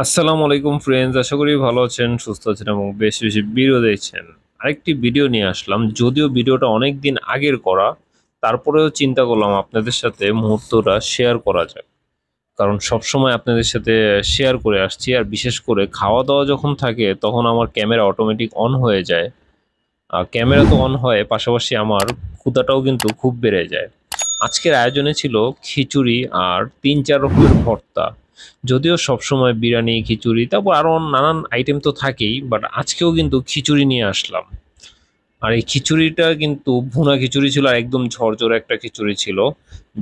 আসসালামু আলাইকুম ফ্রেন্ডস, আশা করি ভালো আছেন, সুস্থ আছেন এবং বেশি বেশি ভিডিও দেখছেন। আরেকটি ভিডিও নিয়ে আসলাম, যদিও ভিডিওটা অনেক দিন আগের করা, তারপরেও চিন্তা করলাম আপনাদের সাথে মুহূর্তটা শেয়ার করা যায়। কারণ সবসময় আপনাদের সাথে শেয়ার করে আসছি, আর বিশেষ করে খাওয়া দাওয়া যখন থাকে তখন আমার ক্যামেরা অটোমেটিক অন হয়ে যায়। ক্যামেরা তো অন হয়, পাশাপাশি আমার ক্ষুধাটাও কিন্তু খুব বেড়ে যায়। আজকের আয়োজনে ছিল খিচুড়ি আর ৩-৪ রকমের ভর্তা। যদিও সবসময় বিরিয়ানি, খিচুড়ি, তারপর আরও নানান আইটেম তো থাকেই, বাট আজকেও কিন্তু খিচুড়ি নিয়ে আসলাম। আর এই খিচুড়িটা কিন্তু ভুনা খিচুড়ি ছিল, আর একদম ঝরঝরে একটা খিচুড়ি ছিল।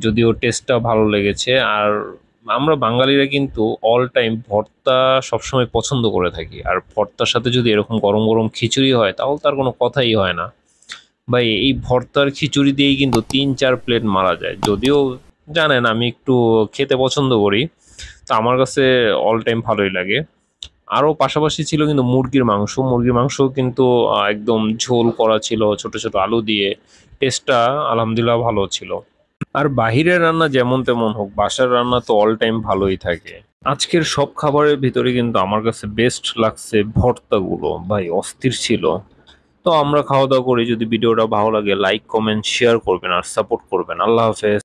যদিও টেস্টটা ভালো লেগেছে। আর আমরা বাঙালিরা কিন্তু অল টাইম ভর্তা সবসময় পছন্দ করে থাকি, আর ভর্তার সাথে যদি এরকম গরম গরম খিচুড়ি হয় তাহলে তার কোনো কথাই হয় না। ভাই, এই ভর্তার খিচুড়ি দিয়েই কিন্তু ৩-৪ প্লেট মারা যায়। যদিও জানেন আমি একটু খেতে পছন্দ করি, তো আমার কাছে অল টাইম ভালোই লাগে। আরও পাশাপাশি ছিল কিন্তু মুরগির মাংস কিন্তু একদম ঝোল করা ছিল ছোট ছোট আলু দিয়ে। টেস্টটা আলহামদুলিল্লাহ ভালো ছিল। আর বাহিরের রান্না যেমন তেমন হোক, বাসার রান্না তো অল টাইম ভালোই থাকে। আজকের সব খাবারের ভিতরে কিন্তু আমার কাছে বেস্ট লাগছে ভর্তাগুলো, ভাই অস্থির ছিল। তো আমরা খাওয়া দাওয়া করি। যদি ভিডিওটা ভালো লাগে লাইক কমেন্ট শেয়ার করবেন আর সাপোর্ট করবেন। আল্লাহ হাফেজ।